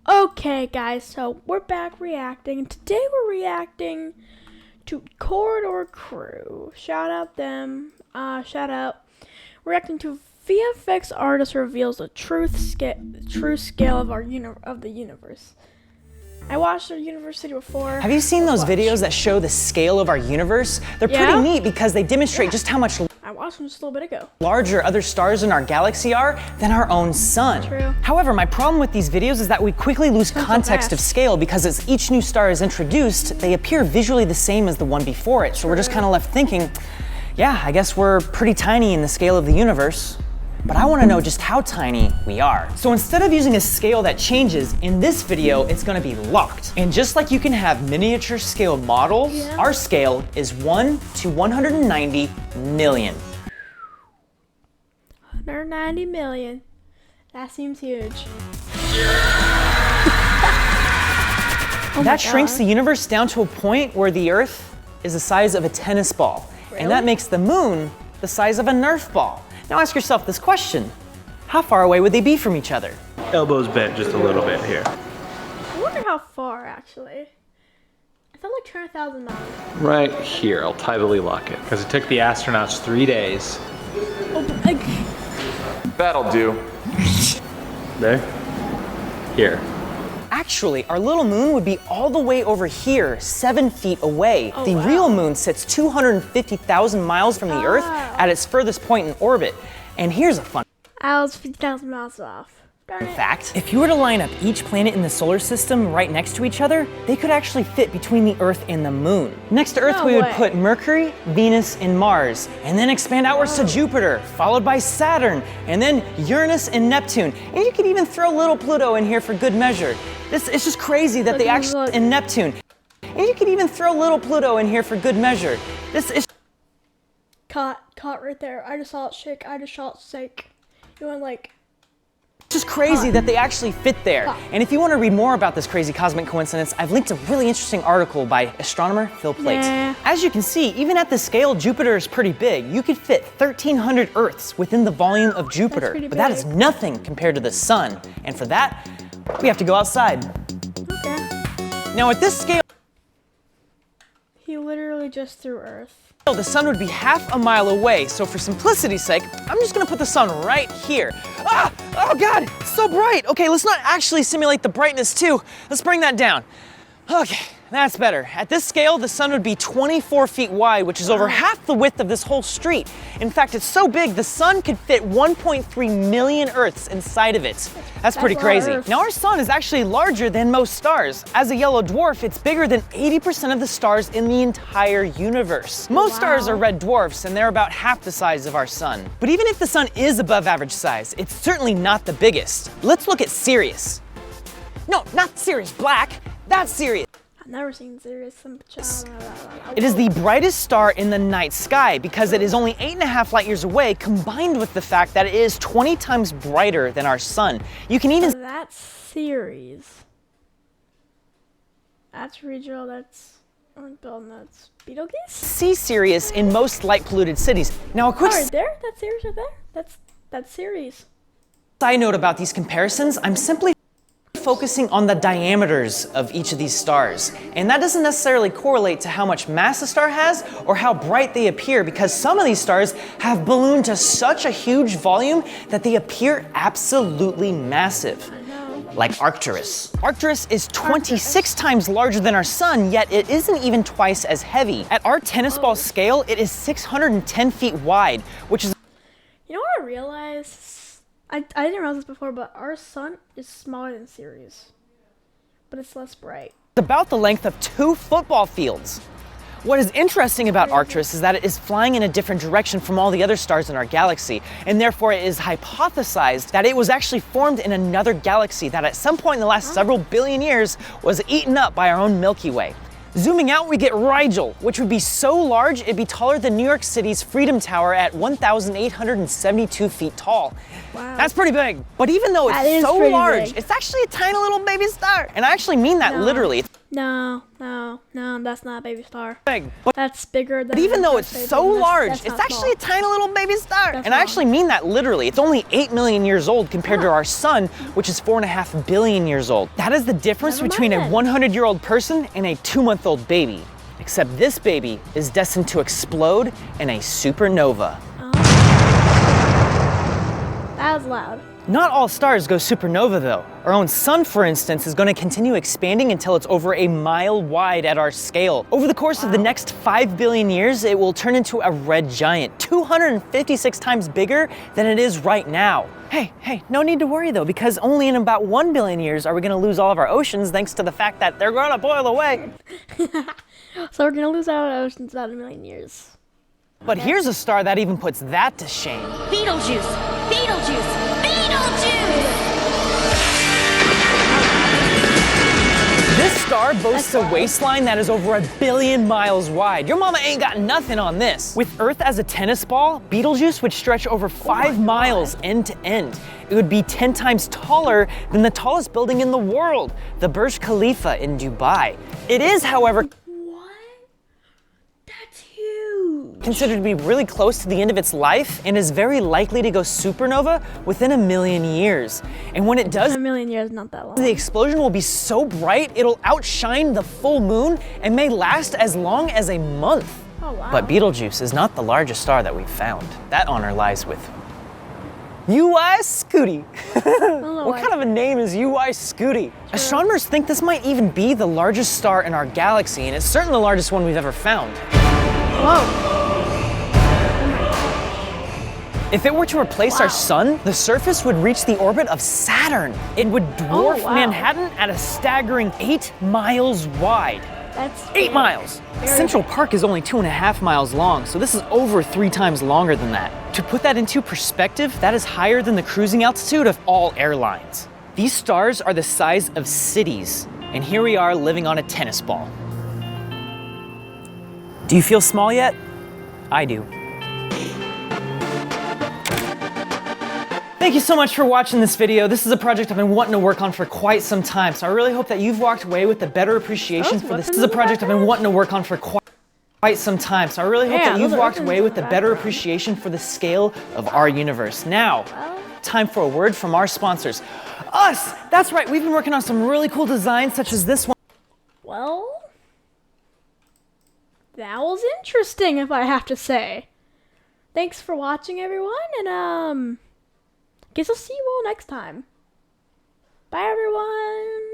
Okay guys, so we're back reacting. Today we're reacting to Corridor Crew. Shout out them. Shout out. We're reacting to VFX artist reveals the true scale of the universe. I watched their university before. Have you seen those videos that show the scale of our universe? They're pretty neat because they demonstrate just how much I watched them just a little bit ago. Larger other stars in our galaxy are than our own sun. True. However, my problem with these videos is that we quickly lose context of scale because as each new star is introduced, they appear visually the same as the one before it. So we're just kind of left thinking, yeah, I guess we're pretty tiny in the scale of the universe. But I want to know just how tiny we are. So instead of using a scale that changes, in this video, it's going to be locked. And just like you can have miniature scale models, our scale is 1 to 190 million. 190 million. That seems huge. That shrinks the universe down to a point where the Earth is the size of a tennis ball. Really? And that makes the moon the size of a Nerf ball. Now ask yourself this question. How far away would they be from each other? Elbows bent just a little bit here. I wonder how far, actually. I felt like 200,000 miles. Right here, I'll tidally lock it. Because it took the astronauts 3 days. That'll do. There. Here. Actually, our little moon would be all the way over here, 7 feet away. Oh, the wow. real moon sits 250,000 miles from the Earth at its furthest point in orbit. And here's a fun I was 50,000 miles off. Darn it. fact. If you were to line up each planet in the solar system right next to each other, they could actually fit between the Earth and the moon. Next to Earth, No we would way. put Mercury, Venus, and Mars, and then expand outwards to Jupiter, followed by Saturn, and then Uranus and Neptune. And you could even throw little Pluto in here for good measure. It's just crazy that they actually, and Neptune. And you could even throw little Pluto in here for good measure. This is Caught right there. I just saw it shake. I just saw it shake. You went like. just crazy that they actually fit there. And if you want to read more about this crazy cosmic coincidence, I've linked a really interesting article by astronomer Phil Plait. Nah. As you can see, even at this scale, Jupiter is pretty big. You could fit 1,300 Earths within the volume of Jupiter. pretty But that is big. nothing compared to the sun. And for that, we have to go outside. Okay. Now at this scale, He literally just threw Earth. the sun would be half a mile away. So for simplicity's sake, I'm just gonna put the sun right here. Ah! Oh God, it's so bright. Okay, let's not actually simulate the brightness too. Let's bring that down. Okay, that's better. At this scale, the sun would be 24 feet wide, which is over half the width of this whole street. In fact, it's so big, the sun could fit 1.3 million Earths inside of it. That's pretty a lot of crazy. Earths. Now our sun is actually larger than most stars. As a yellow dwarf, it's bigger than 80% of the stars in the entire universe. Most stars are red dwarfs, and they're about half the size of our sun. But even if the sun is above average size, it's certainly not the biggest. Let's look at Sirius. No, not Sirius Black. That's Sirius. I've never seen Sirius. It is the brightest star in the night sky because it is only 8.5 light years away, combined with the fact that it is 20 times brighter than our sun. You can even That's Ceres. That's regional. That's building. That's Betelgeuse. see Sirius in most light-polluted cities. Now, a quick Oh, right there. That's Ceres right there. That's Ceres. side note about these comparisons, I'm simply focusing on the diameters of each of these stars. And that doesn't necessarily correlate to how much mass a star has or how bright they appear, because some of these stars have ballooned to such a huge volume that they appear absolutely massive. Like Arcturus. Arcturus is 26 times larger than our sun, yet it isn't even twice as heavy. At our tennis ball scale, it is 610 feet wide, which is You know what I realized? I didn't realize this before, but our sun is smaller than Ceres, but it's less bright. about the length of 2 football fields. What is interesting about Arcturus is that it is flying in a different direction from all the other stars in our galaxy, and therefore it is hypothesized that it was actually formed in another galaxy that at some point in the last several billion years was eaten up by our own Milky Way. Zooming out, we get Rigel, which would be so large it'd be taller than New York City's Freedom Tower at 1,872 feet tall. Wow. That's pretty big. But even though That it's is so pretty large, big. it's actually a tiny little baby star. And I actually mean that literally. No, that's not a baby star. Big. That's bigger than. But even though it's baby, so and large, that's it's not actually a small. tiny little baby star. That's And I wrong. actually mean that literally. It's only 8 million years old compared to our sun, which is 4.5 billion years old. That is the difference Never between a mind. 100-year-old person and a 2-month-old baby. Except this baby is destined to explode in a supernova. That was loud. Not all stars go supernova though. Our own sun, for instance, is going to continue expanding until it's over a mile wide at our scale. Over the course of the next 5 billion years, it will turn into a red giant, 256 times bigger than it is right now. Hey, no need to worry though, because only in about 1 billion years are we going to lose all of our oceans thanks to the fact that they're going to boil away. So we're gonna lose our oceans in about 1 million years. But here's a star that even puts that to shame. Beetlejuice! Beetlejuice! Beetlejuice! This star boasts a waistline that is over 1 billion miles wide. Your mama ain't got nothing on this. With Earth as a tennis ball, Betelgeuse would stretch over 5 miles end to end. It would be 10 times taller than the tallest building in the world, the Burj Khalifa in Dubai. It is, however, What? That's huge. considered to be really close to the end of its life and is very likely to go supernova within 1 million years. And when it does, 1 million years, not that long. the explosion will be so bright it'll outshine the full moon and may last as long as a month. Oh wow. But Betelgeuse is not the largest star that we've found. That honor lies with UI Scooty. What kind of a name is UI Scooty? Astronomers think this might even be the largest star in our galaxy, and it's certainly the largest one we've ever found. Whoa. If it were to replace our sun, the surface would reach the orbit of Saturn. It would dwarf wow. Manhattan at a staggering 8 miles wide. That's 8 miles! Central Park is only 2.5 miles long, so this is over 3 times longer than that. To put that into perspective, that is higher than the cruising altitude of all airlines. These stars are the size of cities, and here we are living on a tennis ball. Do you feel small yet? I do. Thank you so much for watching this video. This is a project I've been wanting to work on for quite some time, so I really hope that you've walked away with a better appreciation for this. This is a project I've been wanting to work on for quite some time, so I really hope that you've walked away with a better appreciation for the scale of our universe. Now, time for a word from our sponsors. Us! That's right, we've been working on some really cool designs such as this one. Well, that was interesting, if I have to say. Thanks for watching, everyone, and guess I'll see you all next time. Bye, everyone.